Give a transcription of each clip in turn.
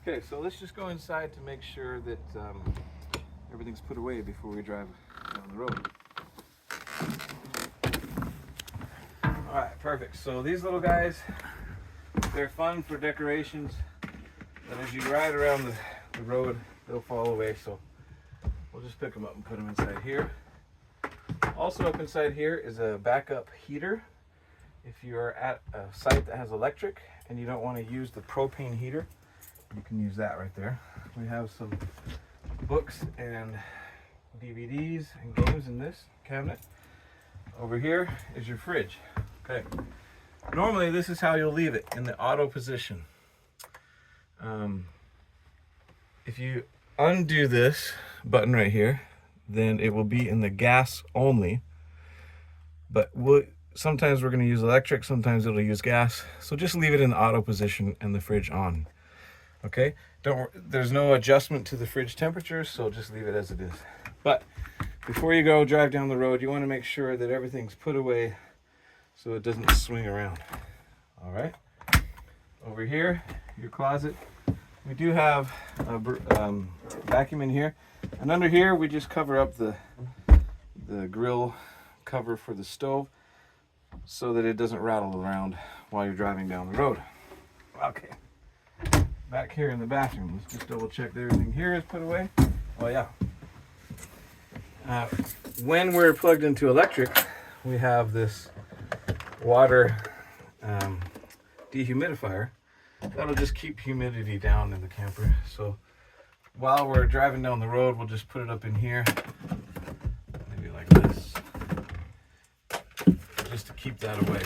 Okay, so let's just go inside to make sure that everything's put away before we drive down the road. All right, perfect. So these little guys, they're fun for decorations, but as you ride around the road, they'll fall away. So we'll just pick them up and put them inside here. Also up inside here is a backup heater. If you're at a site that has electric and you don't want to use the propane heater, you can use that right there. We have some books and DVDs and games in this cabinet. Over here is your fridge. Okay. Normally this is how you'll leave it, in the auto position. If you undo this button right here, then it will be in the gas only. But sometimes we're going to use electric, sometimes it'll use gas. So just leave it in the auto position and the fridge on. Okay? There's no adjustment to the fridge temperature, so just leave it as it is. But before you go drive down the road, you want to make sure that everything's put away so it doesn't swing around. All right? Over here, your closet. We do have a vacuum in here. And under here, we just cover up the grill cover for the stove so that it doesn't rattle around while you're driving down the road. Okay. Back here in the bathroom, let's just double check that everything here is put away. Oh yeah. When we're plugged into electric, we have this water dehumidifier. That'll just keep humidity down in the camper. So while we're driving down the road, we'll just put it up in here, maybe like this, just to keep that away.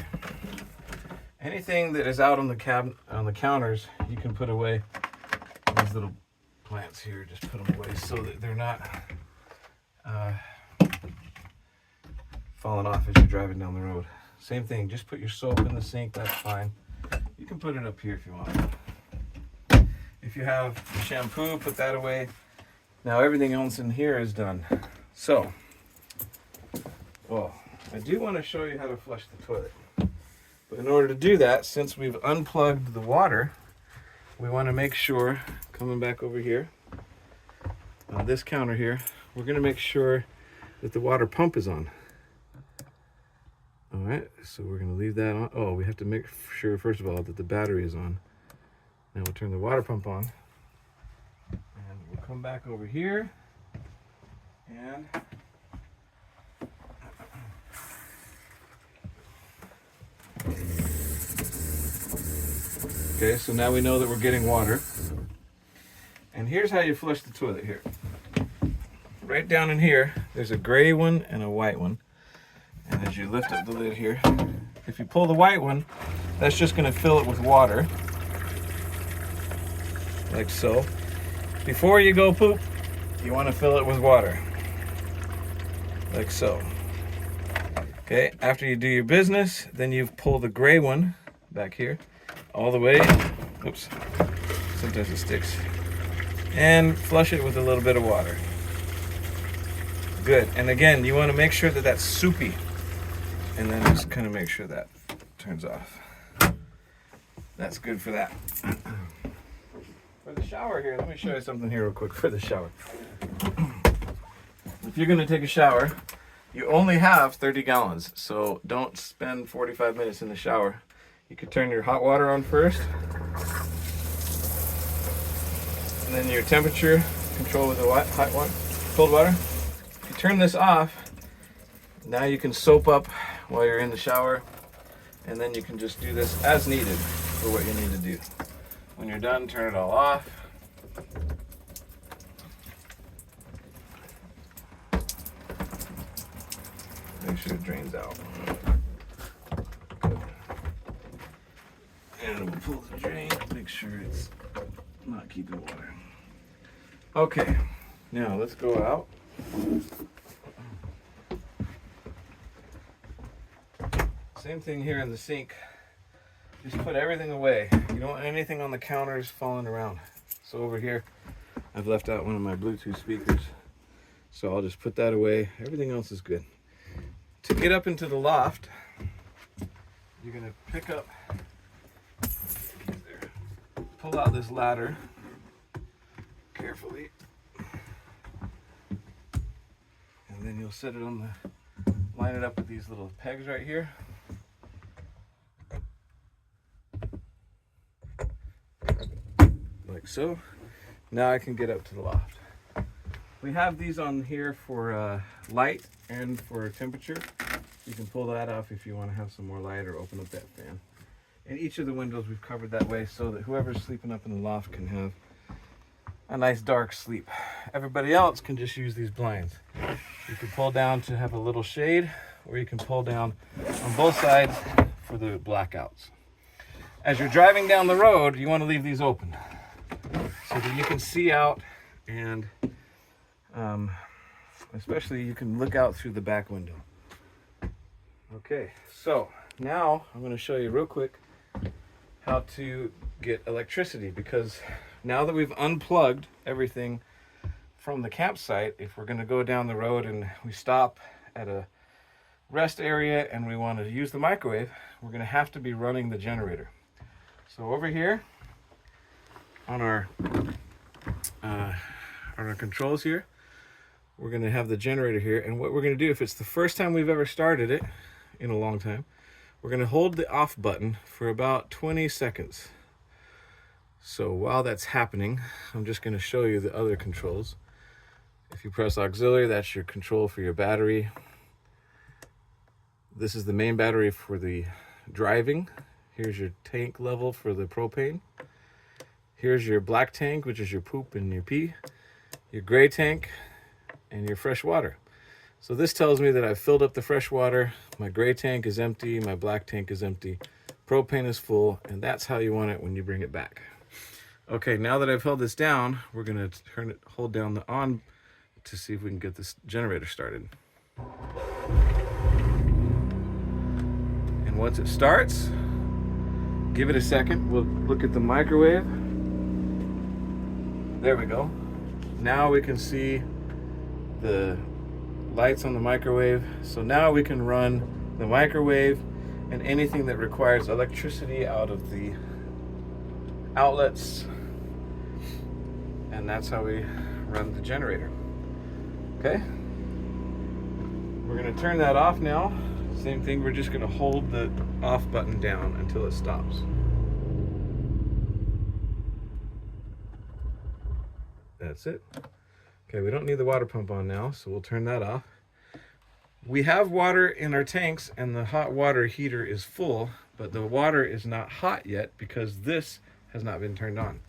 Anything that is out on the cabinet, on the counters, you can put away. These little plants here, just put them away so that they're not falling off as you're driving down the road. Same thing, just put your soap in the sink, that's fine. You can put it up here if you want. If you have shampoo, put that away. Now everything else in here is done. So, well, I do want to show you how to flush the toilet. But in order to do that, since we've unplugged the water, we want to make sure, coming back over here, on this counter here, we're going to make sure that the water pump is on. All right, so we're going to leave that on. Oh, we have to make sure, first of all, that the battery is on. Now we'll turn the water pump on. And we'll come back over here. And okay, so now we know that we're getting water. And here's how you flush the toilet here. Right down in here, there's a gray one and a white one. And as you lift up the lid here, if you pull the white one, that's just going to fill it with water. Like so. Before you go poop, you want to fill it with water. Like so. Okay, after you do your business, then you pull the gray one back here all the way. Oops, sometimes it sticks. And flush it with a little bit of water. Good, and again, you want to make sure that that's soupy. And then just kind of make sure that turns off. That's good for that. For the shower here, let me show you something here real quick for the shower. If you're going to take a shower, you only have 30 gallons, so don't spend 45 minutes in the shower. You could turn your hot water on first, and then your temperature control with the hot water, cold water. If you turn this off, now you can soap up while you're in the shower, and then you can just do this as needed for what you need to do. When you're done, turn it all off. Make sure it drains out. Good. And we'll pull the drain, make sure it's not keeping water. Okay, now let's go out. Same thing here in the sink. Just put everything away. You don't want anything on the counters falling around. So over here, I've left out one of my Bluetooth speakers. So I'll just put that away. Everything else is good. To get up into the loft, you're gonna pick up, pull out this ladder carefully. And then you'll set it on the, line it up with these little pegs right here. Like so. Now I can get up to the loft. We have these on here for light and for temperature. You can pull that off if you want to have some more light or open up that fan. And each of the windows we've covered that way so that whoever's sleeping up in the loft can have a nice dark sleep. Everybody else can just use these blinds. You can pull down to have a little shade, or you can pull down on both sides for the blackouts. As you're driving down the road, you want to leave these open so that you can see out, and especially you can look out through the back window. Okay, so now I'm going to show you real quick how to get electricity, because now that we've unplugged everything from the campsite, if we're going to go down the road and we stop at a rest area and we want to use the microwave, we're going to have to be running the generator. So over here on our controls here, we're going to have the generator here, and what we're going to do, if it's the first time we've ever started it in a long time, we're going to hold the off button for about 20 seconds. So while that's happening, I'm just going to show you the other controls. If you press auxiliary, that's your control for your battery. This is the main battery for the driving. Here's your tank level for the propane. Here's your black tank, which is your poop and your pee. Your gray tank and your fresh water. So this tells me that I've filled up the fresh water. My gray tank is empty, my black tank is empty, propane is full, and that's how you want it when you bring it back. Okay, now that I've held this down, we're gonna hold down the on to see if we can get this generator started. And once it starts, give it a second. We'll look at the microwave. There we go. Now we can see the lights on the microwave. So now we can run the microwave and anything that requires electricity out of the outlets. And that's how we run the generator. Okay? We're gonna turn that off now. Same thing, we're just gonna hold the off button down until it stops. That's it. Okay, we don't need the water pump on now, so we'll turn that off. We have water in our tanks and the hot water heater is full, but the water is not hot yet because this has not been turned on.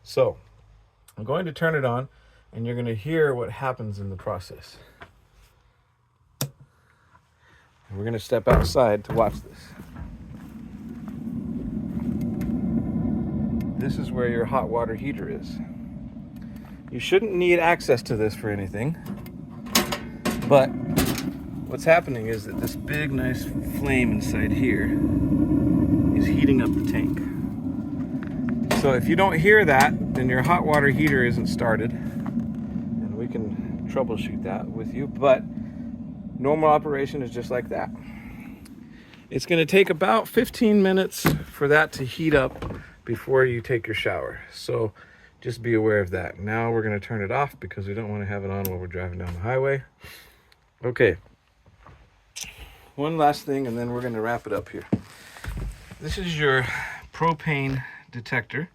So I'm going to turn it on and you're going to hear what happens in the process. And we're going to step outside to watch this. This is where your hot water heater is. You shouldn't need access to this for anything, but what's happening is that this big nice flame inside here is heating up the tank. So if you don't hear that, then your hot water heater isn't started, and we can troubleshoot that with you, but normal operation is just like that. It's going to take about 15 minutes for that to heat up before you take your shower. So just be aware of that. Now we're going to turn it off because we don't want to have it on while we're driving down the highway. Okay. One last thing and then we're going to wrap it up here. This is your propane detector.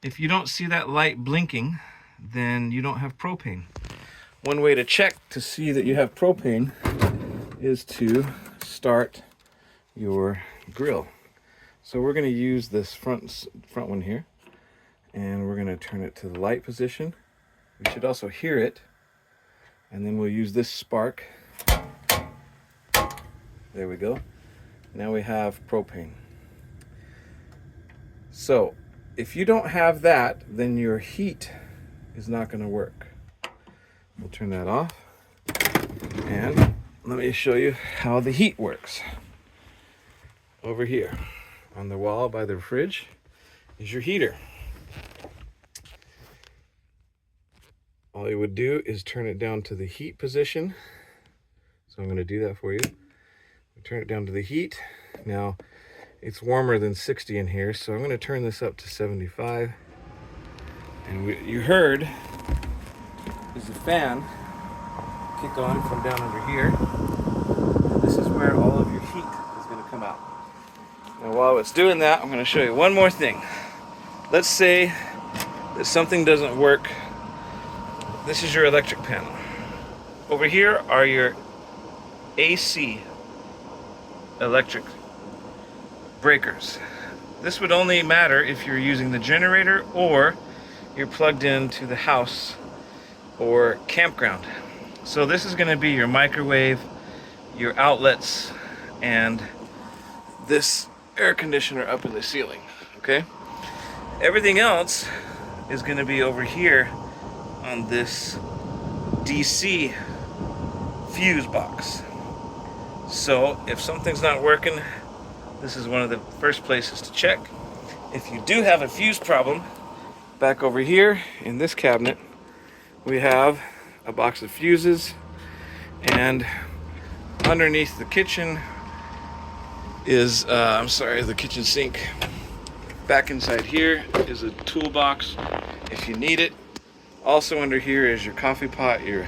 If you don't see that light blinking, then you don't have propane. One way to check to see that you have propane is to start your grill. So we're going to use this front one here. And we're going to turn it to the light position. We should also hear it. And then we'll use this spark. There we go. Now we have propane. So if you don't have that, then your heat is not going to work. We'll turn that off. And let me show you how the heat works. Over here on the wall by the fridge is your heater. All you would do is turn it down to the heat position. So I'm going to do that for you. Turn it down to the heat. Now it's warmer than 60 in here, so I'm going to turn this up to 75. And you heard is the fan kick on from down under here. And this is where all of your heat is going to come out. Now while it's doing that, I'm going to show you one more thing. Let's say that something doesn't work. This is your electric panel. Over here are your AC electric breakers. This would only matter if you're using the generator or you're plugged into the house or campground. So this is going to be your microwave, your outlets, and this air conditioner up in the ceiling, okay? Everything else is going to be over here on this DC fuse box. So if something's not working, this is one of the first places to check. If you do have a fuse problem, back over here in this cabinet, we have a box of fuses, and underneath the kitchen is, the kitchen sink. Back inside here is a toolbox if you need it. Also under here is your coffee pot, your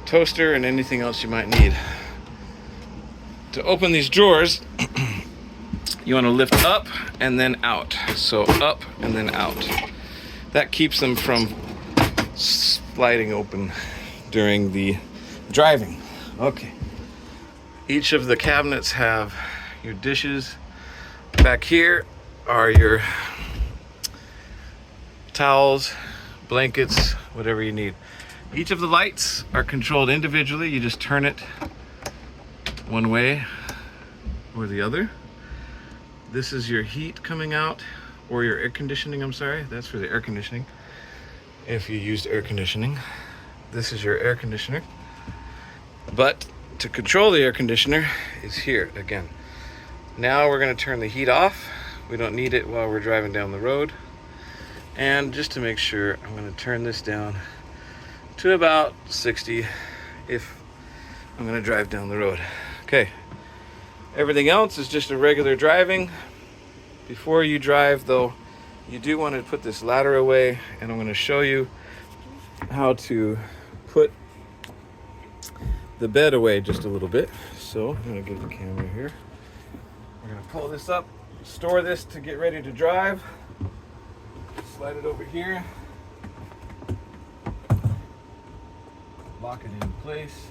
toaster, and anything else you might need. To open these drawers, you want to lift up and then out. So up and then out. That keeps them from sliding open during the driving. Okay. Each of the cabinets have your dishes. Back here are your towels, blankets, whatever you need. Each of the lights are controlled individually. You just turn it one way or the other. This is your heat coming out, or your air conditioning, I'm sorry. That's for the air conditioning. If you used air conditioning, this is your air conditioner. But to control the air conditioner is here again. Now we're going to turn the heat off. We don't need it while we're driving down the road. And just to make sure, I'm going to turn this down to about 60 if I'm going to drive down the road. Okay. Everything else is just a regular driving. Before you drive though, you do want to put this ladder away, and I'm going to show you how to put the bed away just a little bit. So I'm going to get the camera here. We're going to pull this up, store this to get ready to drive. Slide it over here. Lock it in place.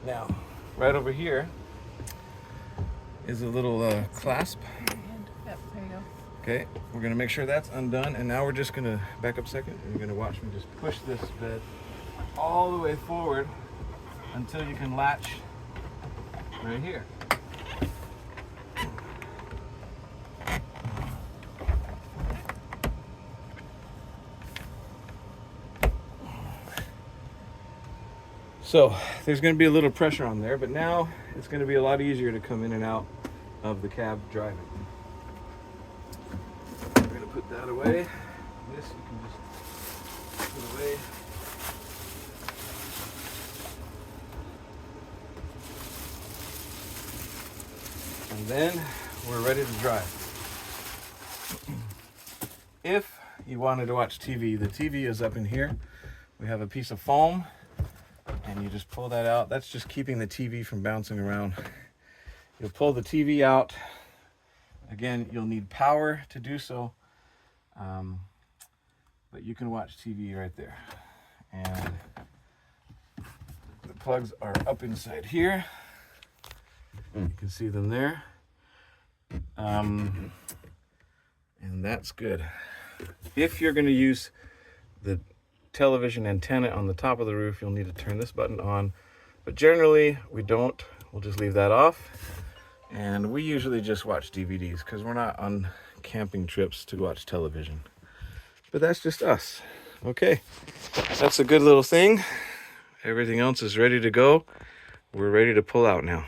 Now, right over here is a little clasp. Yep, there you go. Okay, we're gonna make sure that's undone, and now we're just gonna back up a second, and you're gonna watch me just push this bed all the way forward until you can latch right here. So there's going to be a little pressure on there, but now it's going to be a lot easier to come in and out of the cab driving. We're going to put that away. This you can just put away. And then we're ready to drive. If you wanted to watch TV, the TV is up in here. We have a piece of foam, and you just pull that out. That's just keeping the TV from bouncing around. You'll pull the TV out. Again, you'll need power to do so, but you can watch TV right there. And the plugs are up inside here. You can see them there. And that's good. If you're going to use the television antenna on the top of the roof, you'll need to turn this button on, but generally we don't. We'll just leave that off, and we usually just watch DVDs because we're not on camping trips to watch television. But that's just us. Okay, that's a good little thing. Everything else is ready to go. We're ready to pull out now.